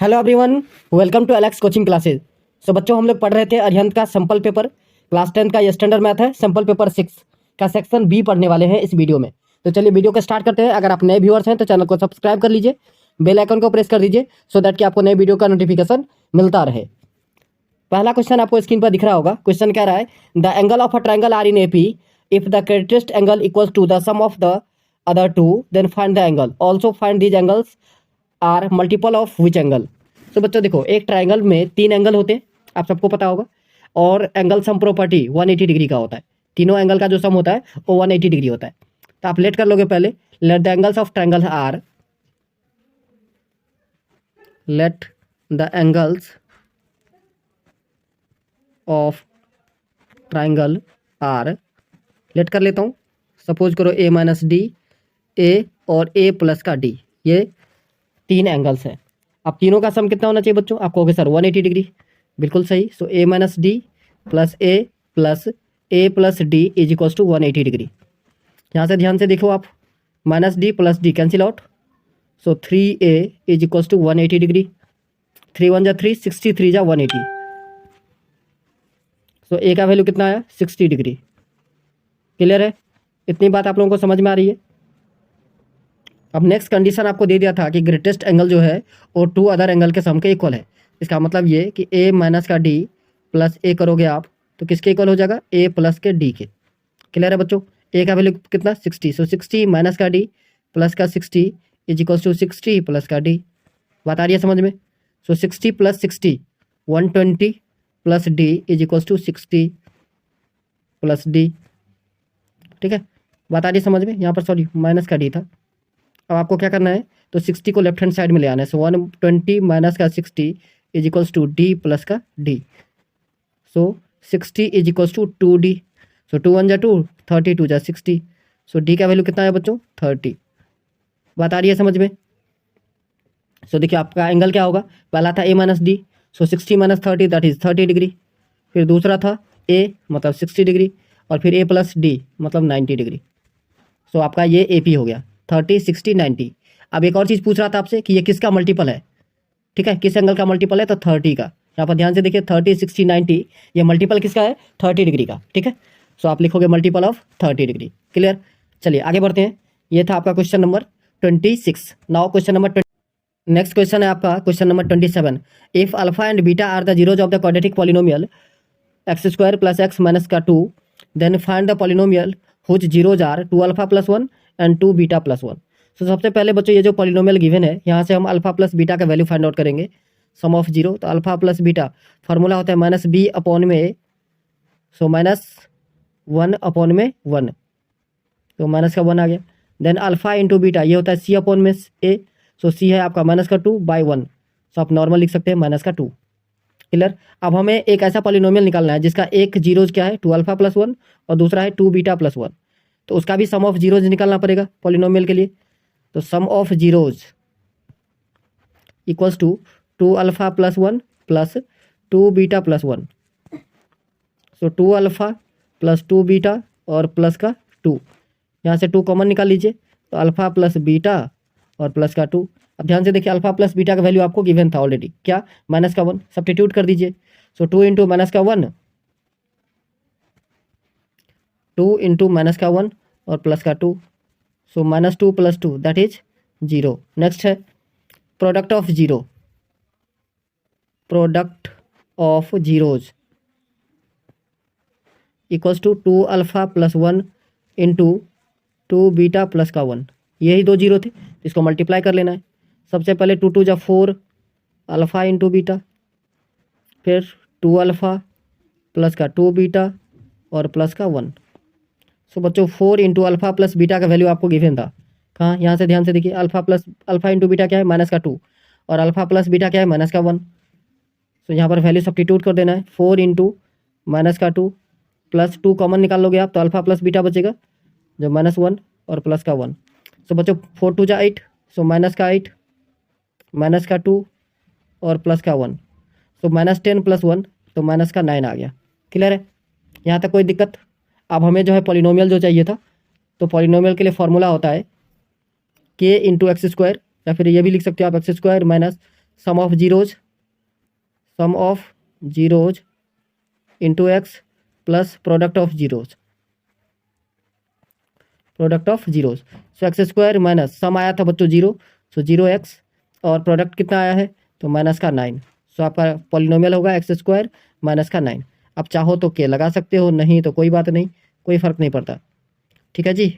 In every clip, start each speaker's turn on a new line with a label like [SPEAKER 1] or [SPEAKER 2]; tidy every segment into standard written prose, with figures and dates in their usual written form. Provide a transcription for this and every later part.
[SPEAKER 1] Hello everyone, welcome to Alex coaching classes. So बच्चों, हम लोग पढ़ रहे थे अरिहंत का सैम्पल पेपर क्लास 10 का ये स्टैंडर्ड मैथ है। सैम्पल पेपर 6 का सेक्शन बी पढ़ने वाले हैं इस वीडियो में। तो चलिए वीडियो को स्टार्ट करते हैं। अगर आप नए व्यूअर्स हैं तो चैनल को सब्सक्राइब कर लीजिए, बेल आइकन को प्रेस कर दीजिए सो दैट कि आपको नए वीडियो का नोटिफिकेशन मिलता रहे। पहला क्वेश्चन आपको स्क्रीन पर दिख रहा होगा। क्वेश्चन कह रहा है the angle of a triangle are in AP if the greatest angle equals to the sum of the other two then find the angle, also find these angles are multiple of which angle. तो बच्चों देखो, एक triangle में 3 angle होते हैं, आप सबको पता होगा। और एंगल सम प्रॉपर्टी 180 डिग्री का होता है। तीनों एंगल का जो सम होता है वो 180 डिग्री होता है। तो आप लेट कर लोगे पहले, let the angles of triangle are, let the angles of triangle are, let कर लेता हूँ। सपोज करो ए माइनस डी, ए और ए प्लस का डी, ये 3 एंगल्स हैं। अब तीनों का सम कितना होना चाहिए बच्चों? आप कहोगे सर 180 डिग्री। बिल्कुल सही। So A minus D plus A plus D is equals to 180 degree. यहाँ से ध्यान से देखो आप, minus D plus D cancel out, so 3a is equals to 180 degree. 3 1 जा 3, 63 जा 180। सो ए का वैल्यू कितना आया? 60 डिग्री। क्लियर है? इतनी बात आप लोगों को समझ में आ रही है? अब नेक्स्ट कंडीशन आपको दे दिया था कि ग्रेटेस्ट एंगल जो है वो 2 अदर एंगल के सम के इक्वल है। इसका मतलब ये कि ए माइनस का डी प्लस ए करोगे आप तो किसके इक्वल हो जाएगा? ए प्लस के डी के। क्लियर है बच्चों? ए का वैल्यू कितना? 60। सो 60 माइनस का डी प्लस का 60 इज इक्वल्स टू 60 प्लस का डी। बात आ रही है समझ में? So 60 plus 60 120 plus D is equals to 60 plus D. ठीक है, बात आ रही है समझ में? यहाँ पर सॉरी माइनस का डी था। अब आपको क्या करना है, तो 60 को लेफ्ट हैंड साइड में ले आना है। सो 120 माइनस का 60 is equals to D plus का D. So 60 is equals to 2d। So 2 1 जा 2, 32 जा 60। सो डी का वैल्यू कितना है बच्चों? 30। बात आ रही है समझ में? सो देखिए आपका एंगल क्या होगा। पहला था ए माइनस डी, सो 60 माइनस 30 दैट इज 30 डिग्री। फिर दूसरा था ए मतलब 60 डिग्री, और फिर ए प्लस डी मतलब 90 डिग्री। सो आपका ये ए पी हो गया 30 60 90। अब एक और चीज़ पूछ रहा था आपसे कि ये किसका मल्टीपल है। ठीक है, किस एंगल का मल्टीपल है? तो 30 का। यहाँ पर ध्यान से देखिए 30 60 90, ये मल्टीपल किसका है? 30 डिग्री का। ठीक है, सो आप लिखोगे मल्टीपल ऑफ 30 डिग्री। क्लियर? चलिए आगे बढ़ते हैं। ये था आपका question number 26। Now question number next question है आपका question number 27। If alpha and beta are the zeros of the quadratic polynomial x square plus x minus का 2 then find the polynomial whose zeros are 2 alpha plus 1 and 2 beta plus 1। तो सबसे पहले बच्चों ये जो polynomial given है यहाँ से हम अल्फा प्लस बीटा का वैल्यू फाइंड आउट करेंगे। सम ऑफ जीरो, तो अल्फा प्लस बीटा फार्मूला होता है माइनस बी अपॉन में ए। सो माइनस 1 अपॉन में 1, तो माइनस का 1 आ गया। देन अल्फा इंटू बीटा ये होता है सी अपॉन में ए। सो सी है आपका माइनस का 2 बाई 1। सो आप नॉर्मल लिख सकते हैं माइनस का 2। क्लियर? अब हमें एक ऐसा पॉलिनोमियल निकालना है जिसका एक जीरोज क्या है? 2 अल्फा प्लस 1 और दूसरा है 2 बीटा प्लस 1। तो उसका भी सम ऑफ जीरोज निकालना पड़ेगा पॉलिनोमियल के लिए। तो sum of zeros equals to 2 alpha plus 1 plus 2 beta plus 1। So 2 alpha plus 2 beta और प्लस का 2, यहाँ से 2 कॉमन निकाल लीजिए, तो अल्फा प्लस बीटा और प्लस का 2। अब ध्यान से देखिए अल्फा प्लस बीटा का वैल्यू आपको गिवन था ऑलरेडी, क्या? माइनस का 1। सब्स्टिट्यूट कर दीजिए। सो 2 इंटू माइनस का 1, 2 इंटू माइनस का 1 और प्लस का 2। So minus 2 plus 2 that is 0। Next है product of zero, product of zeros equals to 2 alpha plus 1 into 2 beta plus का 1। यही दो जीरो थे, इसको मल्टीप्लाई कर लेना है। सबसे पहले 2 2 जा 4 अल्फा इंटू बीटा, फिर 2 अल्फा प्लस का 2 बीटा और प्लस का 1। सो बच्चों 4 इंटू अल्फा प्लस बीटा का वैल्यू आपको गिवन था कहाँ? यहाँ से ध्यान से देखिए अल्फा इंटू बीटा क्या है? माइनस का 2 और अल्फा प्लस बीटा क्या है? माइनस का 1। सो यहाँ पर वैल्यू सब्स्टिट्यूट कर देना है। 4 इंटू माइनस का 2 प्लस 2 कॉमन निकाल लोगे आप तो अल्फा प्लस बीटा बचेगा जो माइनस 1 और प्लस का 1। सो बच्चों 4 2 जा 8, सो माइनस का 8 माइनस का 2 और प्लस का 1। सो माइनस 10 प्लस 1 तो माइनस का 9 आ गया। क्लियर है? यहाँ तक कोई दिक्कत? अब हमें जो है पॉलिनोमियल जो चाहिए था, तो पॉलिनोमियल के लिए फॉर्मूला होता है के इंटू एक्स स्क्वायर, या फिर ये भी लिख सकते हो आप x square minus sum of zeros into x plus product of zeros so x square minus sum आया था बच्चों 0, सो 0x और प्रोडक्ट कितना आया है तो माइनस का 9, सो आपका पॉलिनोमियल होगा एक्स स्क्वायर माइनस का 9। अब चाहो तो के लगा सकते हो, नहीं तो कोई बात नहीं, कोई फ़र्क नहीं पड़ता। ठीक है जी,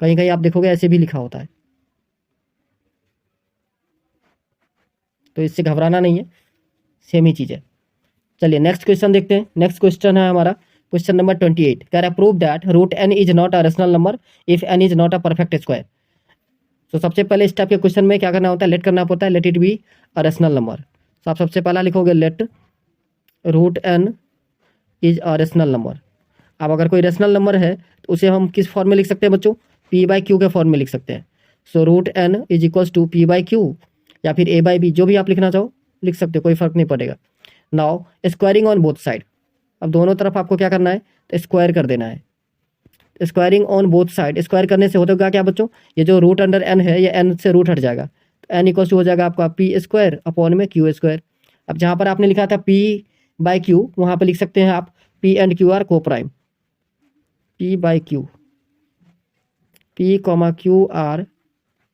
[SPEAKER 1] कहीं कहीं आप देखोगे ऐसे भी लिखा होता है, तो इससे घबराना नहीं है, सेम ही चीज़ है। चलिए नेक्स्ट क्वेश्चन देखते हैं। नेक्स्ट क्वेश्चन है हमारा क्वेश्चन नंबर 28, कह रहा है prove that root N is not a rational number if N is not a perfect square. तो सबसे पहले इस टाइप के क्वेश्चन में क्या करना होता है, लेट करना पड़ता है, let it be a rational number. तो आप सबसे पहला लिखोगे let root N is a rational number. अब अगर कोई रेशनल नंबर है तो उसे हम किस फॉर्म में लिख सकते हैं बच्चों, पी बाई क्यू के फॉर्म में लिख सकते हैं। So root N is equals to P by Q या फिर ए बाई बी, जो भी आप लिखना चाहो लिख सकते हो, कोई फर्क नहीं पड़ेगा। Now squaring on both side, अब दोनों तरफ आपको क्या करना है तो स्क्वायर कर देना है। Squaring on both side, square करने से होगा क्या बच्चों, ये जो रूट अंडर एन है ये एन से रूट हट जाएगा, तो एन इक्वल्स टू हो जाएगा आपका पी स्क्वायर अपॉन में क्यू स्क्वायर। अब जहाँ पर आपने लिखा था पी बाई क्यू वहाँ पर लिख सकते हैं आप पी एंड क्यू आर को prime, P by Q, P comma Q R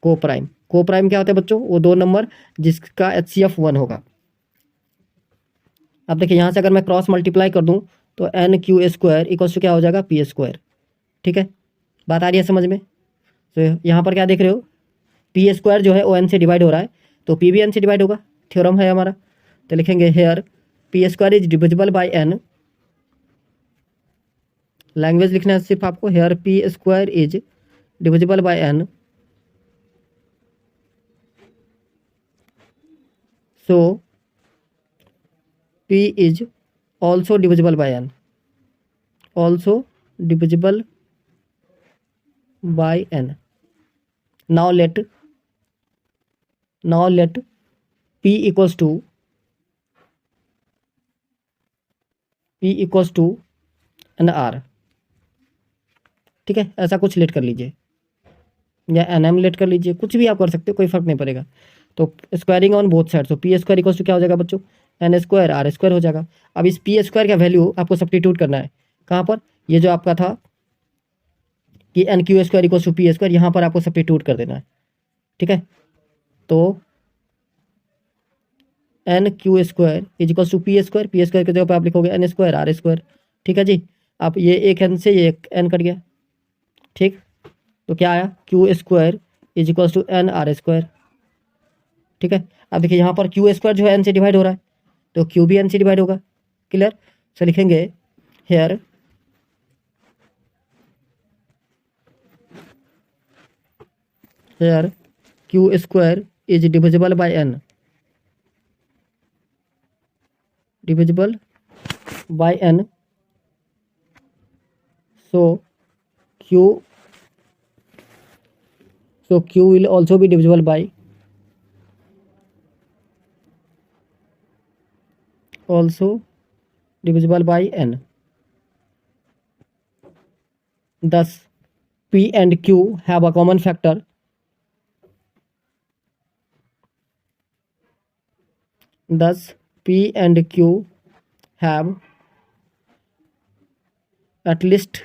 [SPEAKER 1] को प्राइम। को प्राइम क्या होता है बच्चों, वो दो नंबर जिसका HCF 1 होगा। अब देखिए यहाँ से अगर मैं क्रॉस मल्टीप्लाई कर दूँ तो N Q square equals to क्या हो जाएगा पी स्क्वायर। ठीक है, बात आ रही है समझ में। तो यहाँ पर क्या देख रहे हो, पी स्क्वायर जो है वो एन से डिवाइड हो रहा है, तो पी भी एन से डिवाइड होगा, थ्योरम है हमारा। तो लिखेंगे here P square is divisible by N, language लिखना है सिर्फ आपको, here P square is divisible by N, so p is also divisible by n, also divisible by n. Now let p equals to n r। ठीक है, ऐसा कुछ late कर लीजिए या एन एम लेट कर लीजिए, कुछ भी आप कर सकते हो, कोई फर्क नहीं पड़ेगा। तो स्क्वायरिंग ऑन बोथ साइड, तो पी स्क्वायर इक्वल्स टू क्या हो जाएगा बच्चों, एन स्क्वायर आर स्क्वायर हो जाएगा। अब इस पी स्क्वायर का वैल्यू आपको सब्स्टिट्यूट करना है, कहाँ पर, ये जो आपका था कि N Q square equals to P square, यहाँ पर आपको सब्स्टिट्यूट कर देना है। ठीक है, तो N Q square is equals to P square के जगह पर आप लिखोगे एन स्क्वायर आर स्क्वायर। ठीक है जी, अब ये एक एन से ये एक एन कट गया। ठीक, तो क्या आया, Q square is equals to N R square. ठीक है, अब देखिए यहाँ पर क्यू स्क्वायर जो है एन से डिवाइड हो रहा है, तो क्यू भी एन से डिवाइड होगा। क्लियर, सो लिखेंगे here Q square is divisible by N, divisible by n, so q will also be divisible by n, thus p and q have a common factor, thus p and q have at least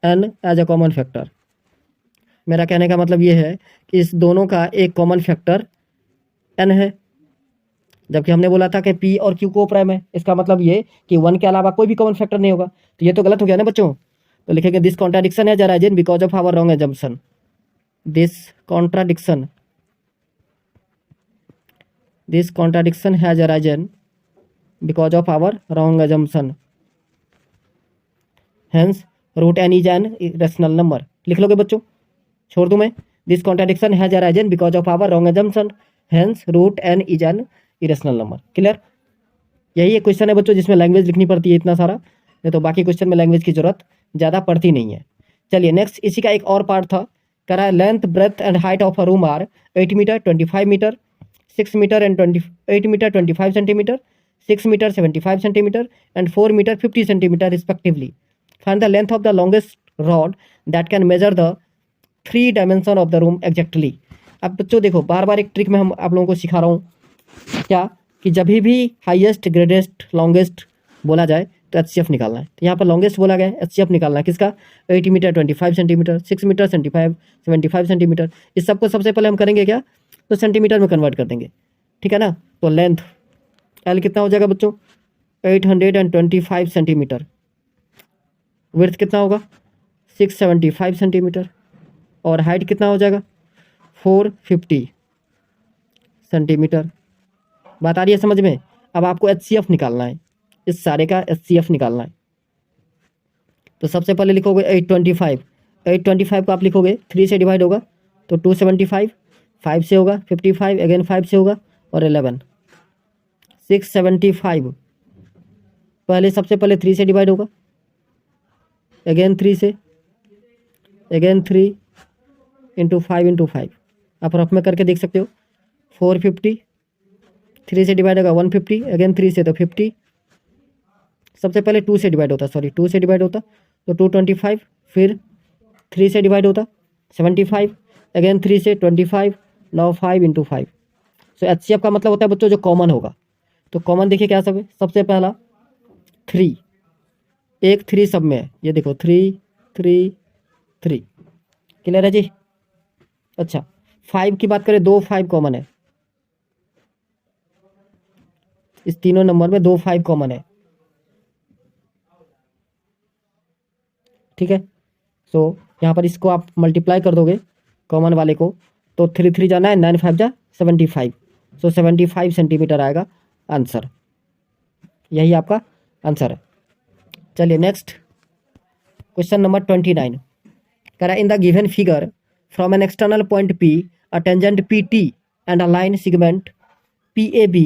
[SPEAKER 1] n as a common factor। मेरा कहने का मतलब ये है कि इस दोनों का एक कॉमन फैक्टर n है, जबकि हमने बोला था कि p और q को प्राइम है, इसका मतलब ये कि 1 के अलावा कोई भी कॉमन फैक्टर नहीं होगा, तो ये तो गलत हो गया ना बच्चों। तो लिखेंगे दिस कॉन्ट्राडिक्शन है arisen because of our wrong assumption, this contradiction has arisen because of our wrong assumption, hence root n is an irrational number। लिख लोगे बच्चों, छोड़ दूं मैं, this contradiction has arisen because of our wrong assumption, hence root n is an irrational number। Clear, यही एक question है बच्चों जिसमें लैंग्वेज लिखनी पड़ती है इतना सारा, नहीं तो बाकी क्वेश्चन में लैंग्वेज की जरूरत ज़्यादा पड़ती नहीं है। चलिए नेक्स्ट, इसी का एक और पार्ट था, कह रहा है length breadth and height of a room are 8 metre 25 metre 6 metre and 8 metre 25 centimetre 6 metre 75 centimetre and 4 metre 50 centimetre respectively. Find the length of the longest rod that can measure the 3 dimension of the room exactly. अब बच्चों देखो, बार बार एक trick में हम आप लोगों को सिखा रहा हूँ, क्या कि जब भी हाईएस्ट ग्रेटेस्ट लॉन्गेस्ट बोला जाए तो एचसीएफ निकालना है। तो यहाँ पर लॉन्गेस्ट बोला गया है, एचसीएफ निकालना है किसका, 80 मीटर 25 सेंटीमीटर, 6 मीटर 75 सेंटीमीटर। इस सबको सबसे पहले हम करेंगे क्या, तो सेंटीमीटर में कन्वर्ट कर देंगे, ठीक है ना। तो लेंथ एल कितना हो जाएगा बच्चों, 825 सेंटीमीटर। विड्थ कितना होगा, 675 सेंटीमीटर। और हाइट कितना हो जाएगा, 450 सेंटीमीटर। बात आ रही है समझ में। अब आपको एचसीएफ निकालना है, इस सारे का एचसीएफ निकालना है। तो सबसे पहले लिखोगे 825, 825 को आप लिखोगे 3 से डिवाइड होगा तो 275, 5 से होगा 55, अगेन 5 से होगा और 11, 675। पहले सबसे पहले 3 से डिवाइड होगा, अगेन 3 से, अगेन 3 इंटू 5 इंटू 5। आप रफ में करके देख सकते हो, 450, 3 से डिवाइड होगा 150, अगेन 3 से तो 50। सबसे पहले 2 से डिवाइड होता, सॉरी 2 से डिवाइड होता तो 225, फिर 3 से डिवाइड होता 75, अगेन 3 से 25, नाउ 5 इंटू 5। सो एचसीएफ का मतलब होता है बच्चों जो कॉमन होगा। तो कॉमन देखिए क्या सब है, सबसे पहला 3, एक 3 सब में है, ये देखो 3 3 3, क्लियर है जी। अच्छा 5 की बात करें, 2 5 कॉमन है, इस तीनों नंबर में 2 5 कॉमन है, ठीक है। सो यहाँ पर इसको आप मल्टीप्लाई कर दोगे कॉमन वाले को, तो 3 3 जाना है, 9 5 जा 75। सो 75 सेंटीमीटर आएगा आंसर, यही आपका आंसर है। चलिए नेक्स्ट क्वेश्चन नंबर 29 करा, in the given figure from an external point P a tangent P T and a line segment P A B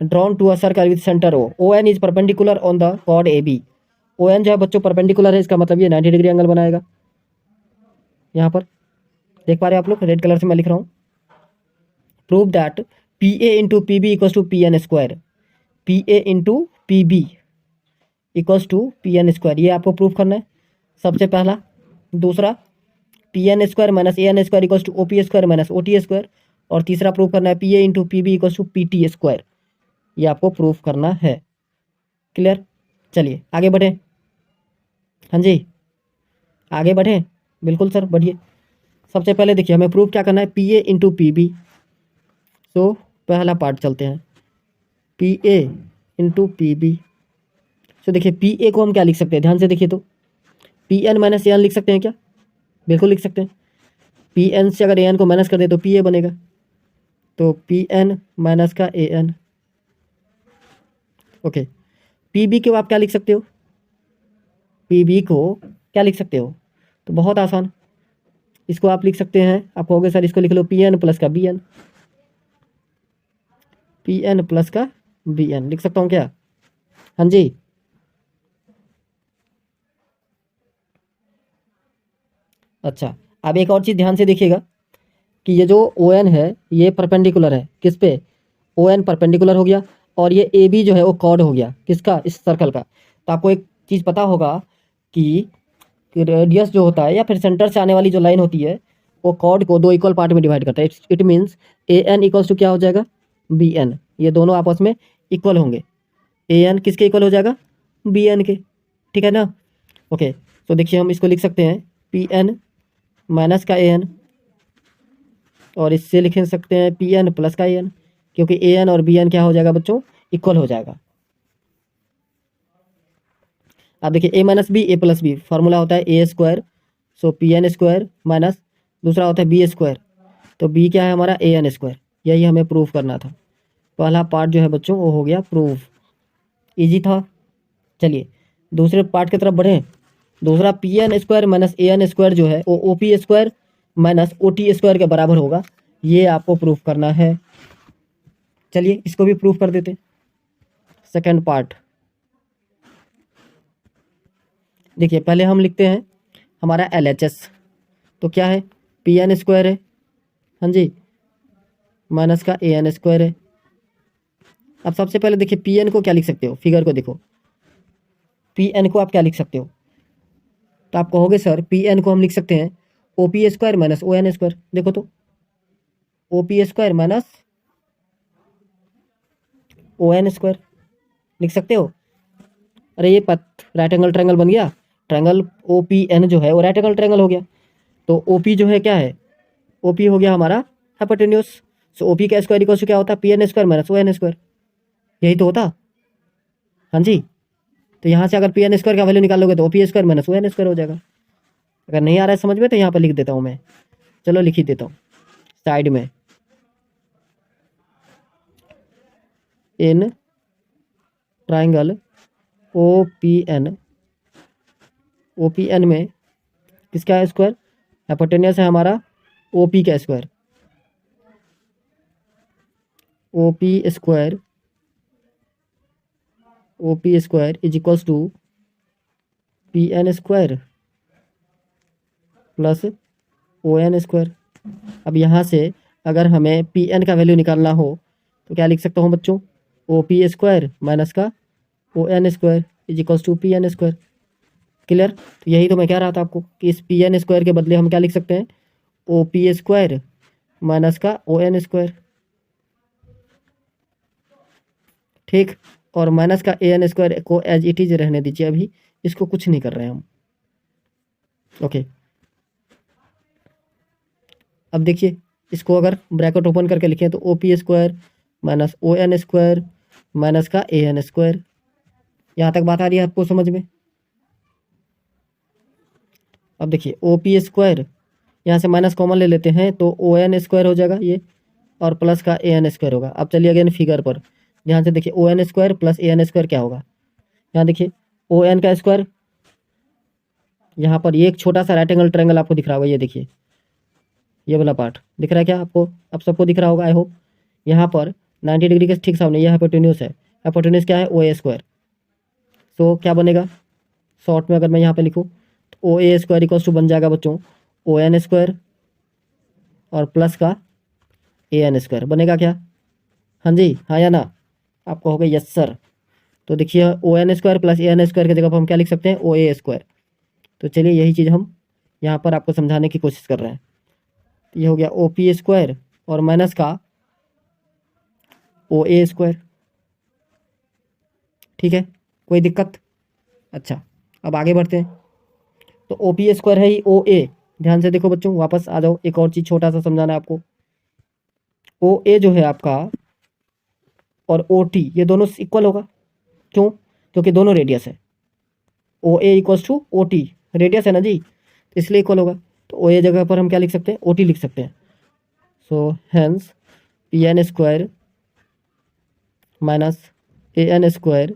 [SPEAKER 1] drawn to a circle with centre O, O N is perpendicular on the chord A B. O N जो है बच्चों perpendicular है, इसका मतलब ये 90 degree angle बनाएगा। यहाँ पर देख पा रहे हैं आप लोग, रेड कलर से मैं लिख रहा हूँ, prove that P A into P B equals to P N square, P A into P B equals to P N square, ये आपको प्रूव करना है सबसे पहला। दूसरा P N square minus A N square equals to O P square minus O T square. और तीसरा prove करना है P A into P B equals to P T square, ये आपको प्रूव करना है। क्लियर, चलिए आगे बढ़े। हाँ जी आगे बढ़े, बिल्कुल सर बढ़िए। सबसे पहले देखिए हमें प्रूव क्या करना है, P A into P B. तो पहला पार्ट चलते हैं, P A into P B. तो देखिए पी ए को हम क्या लिख सकते हैं, ध्यान से देखिए, तो P N minus A N लिख सकते हैं क्या, बिल्कुल लिख सकते हैं। पी एन से अगर ए एन को माइनस कर दे तो पी ए बनेगा, तो पी एन माइनस का A N. Okay, P B को आप क्या लिख सकते हो, पी बी को क्या लिख सकते हो, तो बहुत आसान, इसको आप लिख सकते हैं, आप कहोगे सर इसको लिख लो पी एन प्लस का B N, P N plus का बी एन लिख सकता हूँ क्या। हाँ जी अच्छा, अब एक और चीज़ ध्यान से देखिएगा कि ये जो ओ एन है ये परपेंडिकुलर है किस पे, ओ एन परपेंडिकुलर हो गया, और ये ए बी जो है वो कॉर्ड हो गया किसका, इस सर्कल का। तो आपको एक चीज़ पता होगा कि रेडियस जो होता है या फिर सेंटर से आने वाली जो लाइन होती है वो कॉर्ड को 2 इक्वल पार्ट में डिवाइड करता है। It means A N equals to क्या हो जाएगा, बी एन, ये दोनों आपस में इक्वल होंगे। ए एन किसके इक्वल हो जाएगा, बी एन के, ठीक है ना। ओके, तो देखिए हम इसको लिख सकते हैं पी एन माइनस का ए एन, और इससे लिख सकते हैं पी एन प्लस का ए एन, क्योंकि ए एन और बी एन क्या हो जाएगा बच्चों, इक्वल हो जाएगा। अब देखिए ए माइनस बी ए प्लस बी, फार्मूला होता है ए स्क्वायर, सो पी एन स्क्वायर माइनस दूसरा होता है बी स्क्वायर, तो बी क्या है हमारा ए एन स्क्वायर। यही हमें प्रूफ करना था। पहला पार्ट जो है बच्चों वो हो गया प्रूफ, इजी था। चलिए दूसरे पार्ट की तरफ बढ़ें। दूसरा P N square minus A N square जो है वो O P square minus O T square के बराबर होगा, ये आपको प्रूफ करना है। चलिए इसको भी प्रूफ कर देते। सेकेंड पार्ट देखिए, पहले हम लिखते हैं हमारा एल एच एस, तो क्या है पी एन स्क्वायर है, हाँ जी, माइनस का ए एन स्क्वायर है। अब सबसे पहले देखिए पी एन को क्या लिख सकते हो, फिगर को देखो, पी एन को आप क्या लिख सकते हो, तो आप कहोगे सर पी एन को हम लिख सकते हैं O P square minus O N square. देखो तो O P square minus O N square लिख सकते हो। अरे ये पथ राइट एंगल ट्रायंगल बन गया, ट्रायंगल ओ पी एन जो है वो राइट एंगल ट्रायंगल हो गया। तो ओ पी जो है क्या है, ओ पी हो गया हमारा हाइपोटेन्यूज। सो ओ पी का स्क्वायर इक्वल टू क्या होता है, P N square minus O N square, यही तो होता। हाँ जी, तो यहाँ से अगर पी एन स्क्वायर का वैल्यू निकालोगे तो O P square minus O N square हो जाएगा। अगर नहीं आ रहा है समझ में तो यहाँ पर लिख देता हूँ मैं, चलो लिख ही देता हूँ साइड में। In triangle O P N, O P N में किसका है स्क्वायर, हाइपोटेन्यूस है हमारा ओ पी का square, O P square, O P square is equals to P N square plus O N square. अब यहाँ से अगर हमें पी एन का वैल्यू निकालना हो तो क्या लिख सकता हूँ बच्चों, ओ पी स्क्वायर माइनस का O N square is equals to P N square. Clear. तो यही तो मैं कह रहा था आपको कि इस पी एन स्क्वायर के बदले हम क्या लिख सकते हैं, ओ पी स्क्वायर माइनस का ओ एन स्क्वायर। ठीक, और माइनस का ए एन स्क्वायर को एज इट इज रहने दीजिए, अभी इसको कुछ नहीं कर रहे हैं हम। ओके, अब देखिए इसको अगर ब्रैकेट ओपन करके लिखें तो O P square minus O N square minus का ए एन स्क्वायर। यहाँ तक बात आ रही है आपको समझ में। अब देखिए ओ पी स्क्वायर, यहाँ से माइनस कॉमन ले लेते हैं तो ओ एन स्क्वायर हो जाएगा ये, और प्लस का ए एन स्क्वायर होगा। अब चलिए अगेन फिगर पर ध्यान से देखिए, ओ एन स्क्वायर प्लस ए एन स्क्वायर क्या होगा, यहाँ देखिए ओ एन का स्क्वायर, यहाँ पर ये एक छोटा सा राइट एंगल ट्रायंगल आपको दिख रहा होगा, ये देखिए ये वाला पार्ट दिख रहा है क्या आपको, अब सबको दिख रहा होगा आई होप। यहाँ पर 90 डिग्री के ठीक सामने ये हाइपोटेन्यूस है, हाइपोटेन्यूस क्या है, ओ ए स्क्वायर। सो क्या बनेगा, शॉर्ट में अगर मैं यहाँ पे लिखूँ तो ओ ए स्क्वायर इक्वल्स टू बन जाएगा बच्चों ओ एन स्क्वायर और प्लस का ए एन स्क्वायर बनेगा क्या। हाँ जी, हाँ या ना, आपको होगा यस सर। तो देखिए ओ एन स्क्वायर प्लस ए एन स्क्वायर की जगह पर हम क्या लिख सकते हैं, ओ ए स्क्वायर। तो चलिए यही चीज़ हम यहाँ पर आपको समझाने की कोशिश कर रहे हैं। तो ये हो गया ओ पी स्क्वायर और माइनस का ओ ए स्क्वायर। ठीक है, कोई दिक्कत। अच्छा, अब आगे बढ़ते हैं। तो ओ पी स्क्वायर है ही ओ ए, ध्यान से देखो बच्चों, वापस आ जाओ, एक और चीज़ छोटा सा समझाना है आपको। ओ ए जो है आपका और ओ टी ये दोनों इक्वल होगा, क्यों, क्योंकि दोनों रेडियस है। O A equals to O T, radius है ना जी, तो इसलिए इक्वल होगा। तो ओ ए जगह पर हम क्या लिख सकते हैं, ओ टी लिख सकते हैं। So hence P N square minus A N square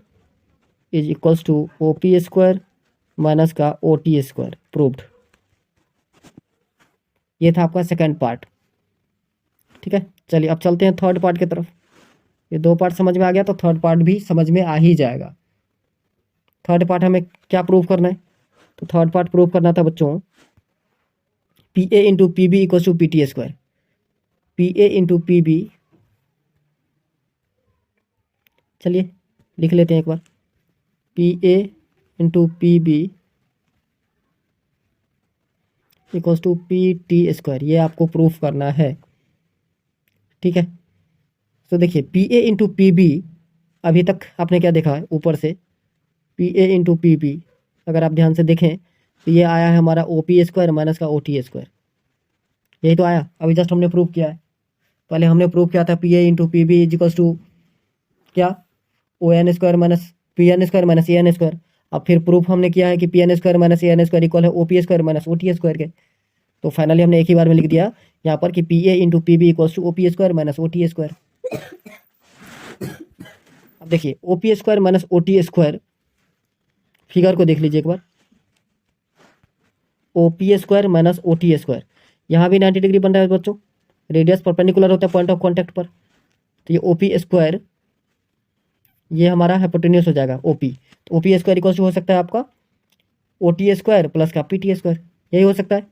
[SPEAKER 1] is equals to O P square minus का ओ टी स्क्वायर, प्रूव्ड। ये था आपका सेकेंड पार्ट। ठीक है, चलिए अब चलते हैं थर्ड पार्ट की तरफ। ये दो पार्ट समझ में आ गया तो थर्ड पार्ट भी समझ में आ ही जाएगा। थर्ड पार्ट हमें क्या प्रूव करना है, तो थर्ड पार्ट प्रूव करना था बच्चों P A into P B equal to P T square. P A into P B, चलिए लिख लेते हैं एक बार, P A into P B equals to P T square, ये आपको प्रूफ करना है। ठीक है, तो देखिए P A into P B, अभी तक आपने क्या देखा है ऊपर से, P A into P B अगर आप ध्यान से देखें तो ये आया है हमारा ओ पी स्क्वायर माइनस का ओ टी स्क्वायर, यही तो आया, अभी जस्ट हमने प्रूव किया है। पहले हमने प्रूव किया था P A into P B is equals to क्या, O N square minus P N square minus A N square. अब फिर प्रूफ हमने किया है कि P N square minus A N square equal है O P square minus O T square के। तो फाइनली हमने एक ही बार में लिख दिया यहाँ पर कि P A into P B equals to O P square minus O T square. अब देखिए O P square minus O T square, figure को देख लीजिए एक बार, O P square minus O T square, यहाँ भी 90 डिग्री बन रहा है बच्चों, रेडियस परपेंडिकुलर होता है पॉइंट ऑफ कॉन्टैक्ट पर। तो ये ओ पी स्क्वायर ये हमारा हाइपोटेन्यूस हो जाएगा ओ पी, तो O P square equals to हो सकता है आपका ओ टी स्क्वायर प्लस का पी टी स्क्वायर, यही हो सकता है।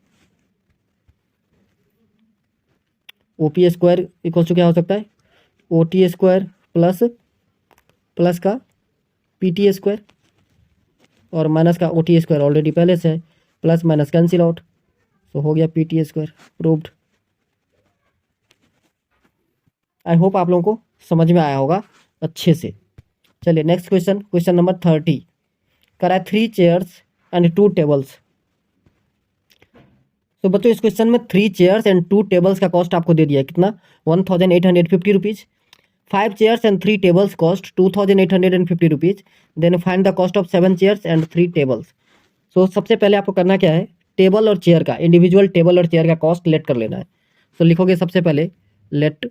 [SPEAKER 1] O P square equals to क्या हो सकता है, O T square plus plus का पी टी स्क्वायर और माइनस का ओ टी स्क्वायर ऑलरेडी पहले से है, प्लस माइनस कैंसिल आउट, तो हो गया P T square, proved. I hope आप लोगों को समझ में आया होगा अच्छे से। चलिए नेक्स्ट क्वेश्चन, क्वेश्चन नंबर 30 करा है 3 चेयर्स एंड 2 टेबल्स। तो बच्चों इस क्वेश्चन में 3 चेयर्स एंड 2 टेबल्स का कॉस्ट आपको दे दिया है कितना, 1850 rupees. 5 chairs and 3 tables cost 2850 rupees. Then find the cost of 7 chairs and 3 tables। So सबसे पहले आपको करना क्या है, टेबल और चेयर का, इंडिविजुअल टेबल और चेयर का कॉस्ट लेट कर लेना है। सो लिखोगे सबसे पहले let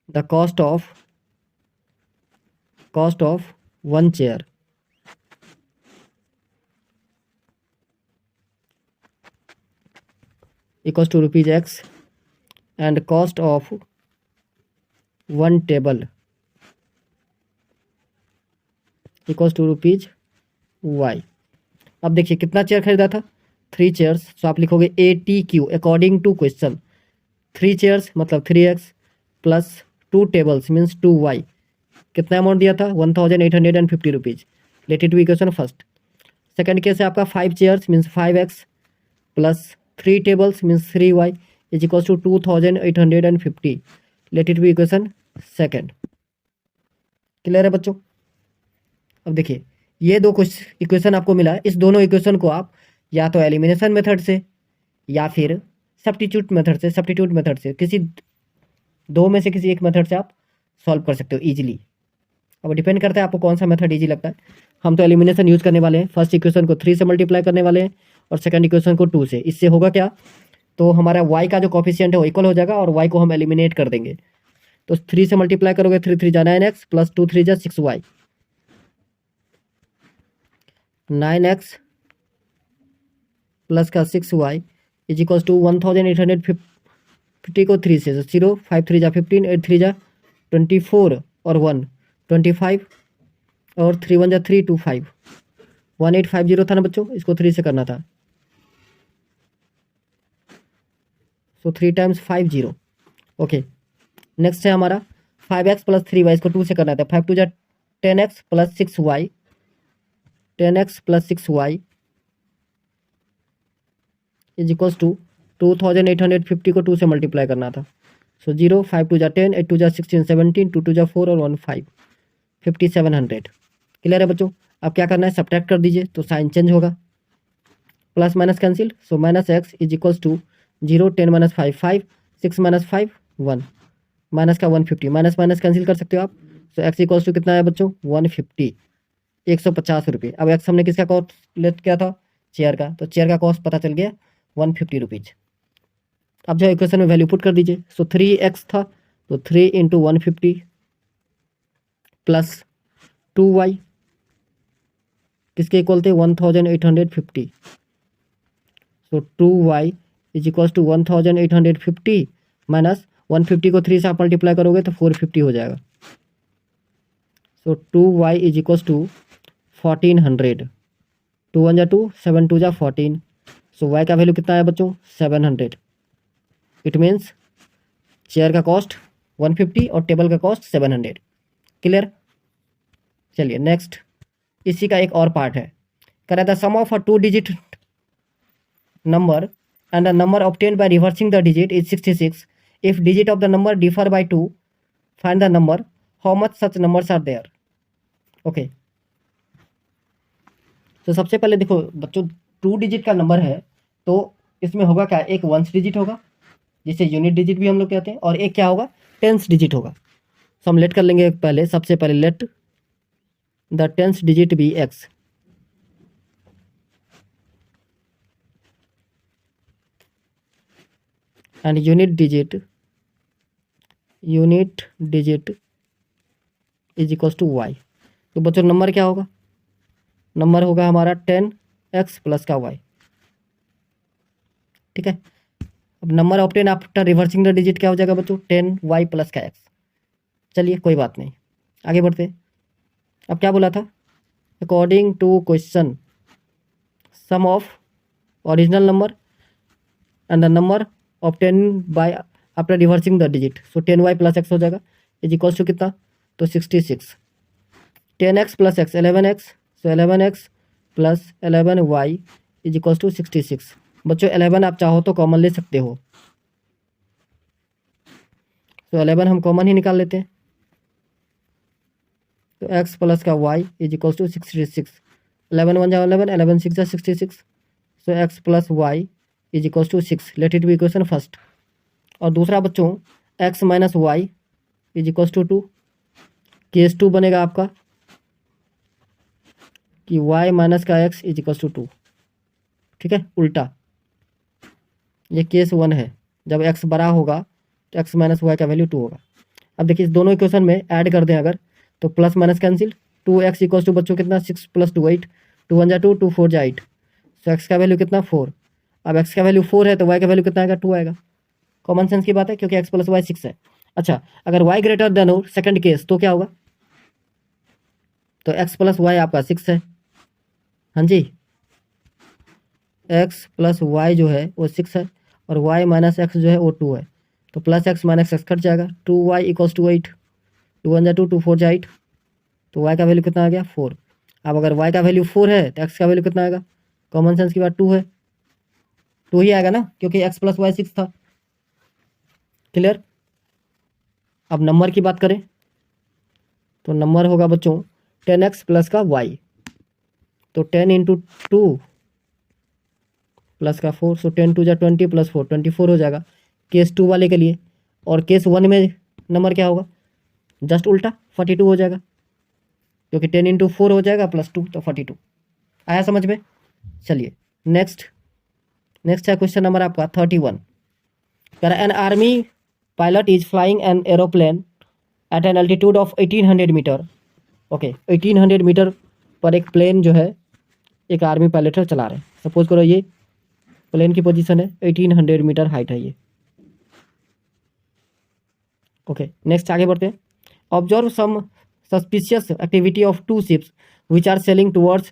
[SPEAKER 1] the cost of 1 chair equals to rupees x and cost of 1 table equals to rupees y. अब देखिए कितना चेयर खरीदा था, 3 चेयर्स। सो आप लिखोगे ATQ according to question, 3 chairs मतलब 3x plus 2 tables means 2y। कितना अमाउंट दिया था, 1850 rupees. Let it be equation first. Second case है आपका 5 chairs means 5x plus 3 tables means 3y is equals to 2850। Let it be equation second. Clear है बच्चों। अब देखिए ये दो इक्वेशन आपको मिला है, इस दोनों इक्वेशन को आप या तो एलिमिनेशन मेथड से या फिर सब्स्टिट्यूट मेथड से किसी दो में से किसी एक मेथड से आप सॉल्व कर सकते हो इजीली। अब डिपेंड करता है आपको कौन सा मेथड इजी लगता है। हम तो एलिमिनेशन यूज करने वाले हैं। फर्स्ट इक्वेशन को 3 से मल्टीप्लाई करने वाले हैं और सेकंड इक्वेशन को 2 से। इससे होगा क्या, तो हमारा y का जो कॉफिशिएंट है वो इक्वल हो जाएगा और y को हम एलिमिनेट कर देंगे। तो 3 से मल्टीप्लाई करोगे 3 3 जा 9x प्लस 2 3 जा 6y, 9x प्लस का 6y इज इक्वल्स टू 1850 को 3 से 0 5 3 जा 15 8 3 जा 24 और 1 25 और 3 1 जा 3 2 5 1850 था ना बच्चों, इसको 3 से करना था। सो 3 टाइम्स 50। ओके नेक्स्ट है हमारा 5x प्लस 3y, इसको 2 से करना था। 5 2 जा 10x plus 6y, 10x plus 6y is equals to 2850 को 2 से मल्टीप्लाई करना था। सो 0 5 2 जा 10 8 2 जा 16 17 2 2 जा 4 और 1 5 5700। क्लियर है बच्चों। अब क्या करना है, सब्ट्रैक्ट कर दीजिए तो साइन चेंज होगा, plus minus cancel. So minus x is equals to 0 10 minus 5 5 6 minus 5 1 minus का 150, माइनस माइनस कैंसिल कर सकते हो आप। सो एक्स इक्वल्स टू कितना है बच्चों 150, 150 रुपये। अब एक्स हमने किसका कॉस्ट लेट किया था, चेयर का, तो चेयर का कॉस्ट पता चल गया 150 रुपीज। अब जो इक्वेशन में वैल्यू पुट कर दीजिए। सो 3x था तो 3 इंटू 150 प्लस 2y किसके इक्वल थे 1850। So 2y is equals to 1850 minus 150 को 3 से आप मल्टीप्लाई करोगे तो 450 हो जाएगा। सो 2y इज इक्वल्स टू 1400, 2 1 जा 2 7 2 जा 14। सो y का वैल्यू कितना है बच्चों 700। इट मीन्स चेयर का कॉस्ट 150 और टेबल का कॉस्ट 700। क्लियर। चलिए नेक्स्ट, इसी का एक और पार्ट है। कह रहा था sum of a 2 digit number and the number obtained by reversing the digit is 66। If digit of the number differ by 2 find the number, how much such numbers are there. Okay तो सबसे पहले देखो बच्चों 2 digit का number है तो इसमें होगा क्या, एक 1 डिजिट होगा जिसे यूनिट डिजिट भी हम लोग कहते हैं, और एक क्या होगा 10 डिजिट होगा। तो हम लेट कर लेंगे पहले, सबसे पहले let the 10th digit be x. And unit digit is equals to y. तो बच्चों नंबर क्या होगा, नंबर होगा हमारा 10x प्लस का y। ठीक है। अब number obtain after reversing the digit क्या हो जाएगा बच्चों 10y प्लस का x। चलिए कोई बात नहीं, आगे बढ़ते। अब क्या बोला था, according to question sum of original number and the number obtain by after reversing the digit. So 10y plus x हो जाएगा इज इक्वल्स टू कितना, तो 66। 10x plus x 11x, so 11x plus 11y is equals to 66। बच्चों 11 आप चाहो तो common ले सकते हो। सो 11 हम कॉमन ही निकाल लेते हैं, तो x प्लस का y इज इक्वल टू 66। 11 1 जा 11, 11 6 जा 66। So x plus y is equal to 6। Let it be equation first. और दूसरा बच्चों x minus y is equal to 2। Case 2 बनेगा आपका कि y माइनस का x इज इक्वल टू 2। ठीक है, उल्टा। ये केस 1 है, जब x बड़ा होगा तो x माइनस वाई का वैल्यू 2 होगा। अब देखिए इस दोनों इक्वेशन में ऐड कर दें अगर, तो plus minus cancel. 2x equal to बच्चों कितना 6 + 2 8, 2 1 जा 2, 2 4 जा 8। सो x का वैल्यू कितना 4। अब x का वैल्यू 4 है तो y का वैल्यू कितना आएगा 2 आएगा। कॉमन सेंस की बात है, क्योंकि x प्लस वाई 6 है। अच्छा, अगर y ग्रेटर देन हो सेकंड केस तो क्या होगा, तो x प्लस वाई आपका 6 है। हाँ जी, x प्लस वाई जो है वो 6 है और y माइनस एक्स जो है वो 2 है। तो plus x minus x cut जाएगा, 2y इक्वल्स टू 8, 2 1 जा 2, 2 4 जा 8। तो y का वैल्यू कितना आ गया 4। अब अगर y का वैल्यू 4 है तो x का वैल्यू कितना आएगा, कॉमन सेंस की बात 2 है, 2 ही आएगा ना, क्योंकि x प्लस वाई 6 था। क्लियर। अब नंबर की बात करें तो नंबर होगा बच्चों 10x प्लस का y, तो 10 इंटू 2 प्लस का 4। सो 10 2 जा 20 प्लस 4 24 हो जाएगा केस 2 वाले के लिए। और केस 1 में नंबर क्या होगा, जस्ट उल्टा 42 हो जाएगा, क्योंकि 10 इंटू 4 हो जाएगा प्लस 2 तो 42। आया समझ में। चलिए नेक्स्ट है क्वेश्चन नंबर आपका 31। An army pilot is flying an aeroplane at an altitude of 1800 metre. Okay, 1800 metre पर एक प्लेन जो है एक आर्मी पायलट चला रहे हैं। सपोज करो ये प्लेन की पोजीशन है, 1800 मीटर हाइट है ये। ओके, नेक्स्ट आगे बढ़ते हैं। Observe some suspicious activity of 2 ships which are sailing towards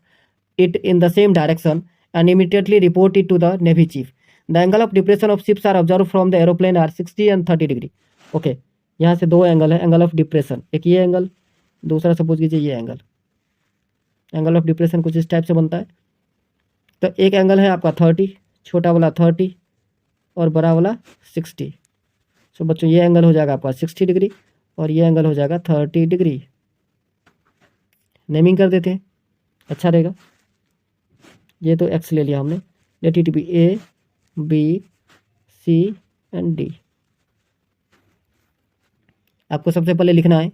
[SPEAKER 1] it in the same direction and immediately report it to the Navy chief. The angle of depression of ships are observed from the aeroplane are 60 and 30 degree. Okay, यहाँ से दो angle है, angle of depression, एक ये angle, दूसरा suppose कीजिए ये angle. Angle of depression कुछ इस टाइप से बनता है। तो एक एंगल है आपका 30, छोटा वाला 30 और बड़ा वाला 60। सो बच्चों ये एंगल हो जाएगा आपका 60 डिग्री और ये एंगल हो जाएगा 30 डिग्री। नेमिंग कर देते हैं, अच्छा रहेगा। ये तो एक्स ले लिया हमने, let it be A B C and D. आपको सबसे पहले लिखना है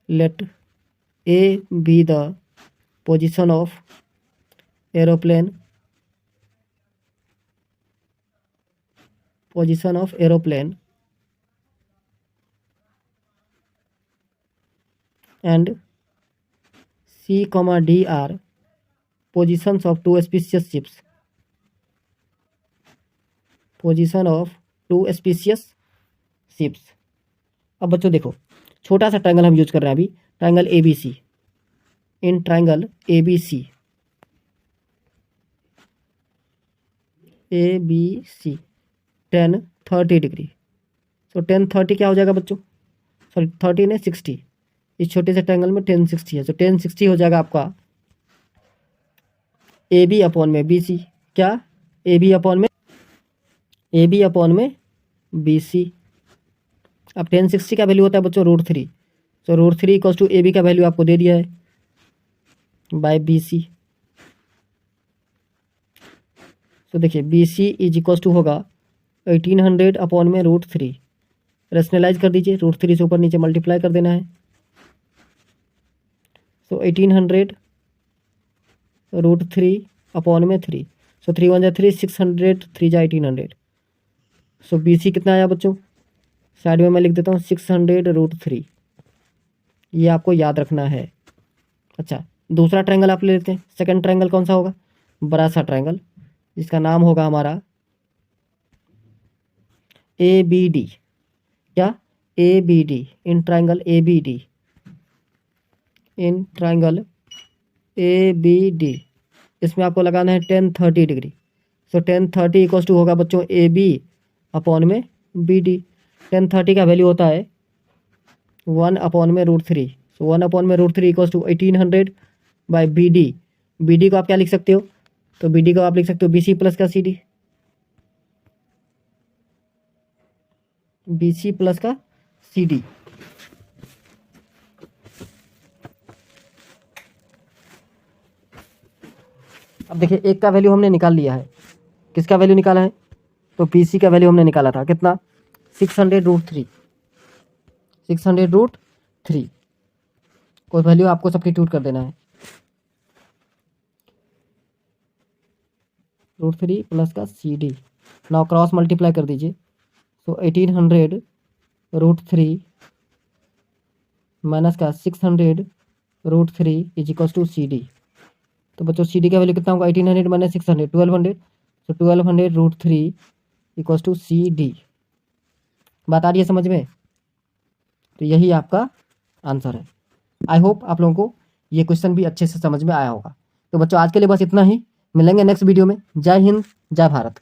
[SPEAKER 1] let A B the position of aeroplane and C, D are positions of 2 species ships। Position of 2 species ships। अब बच्चों देखो, छोटा सा ट्रायंगल हम यूज कर रहे हैं अभी, triangle ABC। In triangle ABC 10 30 degree. So 10 30 क्या हो जाएगा बच्चों, सॉरी 30 ने 60, इस छोटे से ट्रायंगल में 10 60 है। तो 10 60 हो जाएगा आपका AB अपॉन में BC। क्या, AB अपॉन में BC। अब 10 60 का वैल्यू होता है बच्चों √3। सो √3 इक्वल्स टू AB का वैल्यू आपको दे दिया है बाय BC। तो देखिए BC इज इक्वल्स टू होगा 1800 अपॉन में √3। रेशनलाइज कर दीजिए, √3 से ऊपर नीचे मल्टीप्लाई कर देना है। सो 1800 √3 अपॉन में 3। सो 3 1 जा 3, 600, 3 जा 1800। सो BC कितना आया बच्चों, साइड में मैं लिख देता हूँ 600 √3। ये आपको याद रखना है। अच्छा, दूसरा ट्रायंगल आप ले लेते हैं। सेकंड ट्रायंगल कौन सा होगा, बड़ा सा ट्रायंगल जिसका नाम होगा हमारा ABD। क्या, ABD। इन ट्रायंगल ABD इसमें आपको लगाना है 10 30 डिग्री। सो 10 30 इक्वल्स टू होगा बच्चों AB अपॉन में BD। 10 30 का वैल्यू होता है 1 अपॉन में √3। सो 1 अपॉन में √3 equals to 1800 by BD। BD को आप क्या लिख सकते हो, तो BD को आप लिख सकते हो BC प्लस का CD। बी सी प्लस का सी डी। अब देखिए एक का वैल्यू हमने निकाल लिया है, किसका वैल्यू निकाला है, तो पी सी का वैल्यू हमने निकाला था कितना, 600√3, 600√3 कोई वैल्यू आपको सब्स्टिट्यूट कर देना है, √3 प्लस का C D. Now cross multiply कर दीजिए, तो 1800√3 माइनस का 600√3 is equal to C D. तो बच्चों सी डी का वैल्यू कितना होगा, 1800 माइनस 600, 1200, तो 1200√3 इक्वल टू सी डी। बात आ रही है समझ में, तो यही आपका आंसर है। आई होप आप लोगों को ये क्वेश्चन भी अच्छे से समझ में आया होगा। तो बच्चों आज के लिए बस इतना ही, मिलेंगे नेक्स्ट वीडियो में। जय हिंद, जय भारत।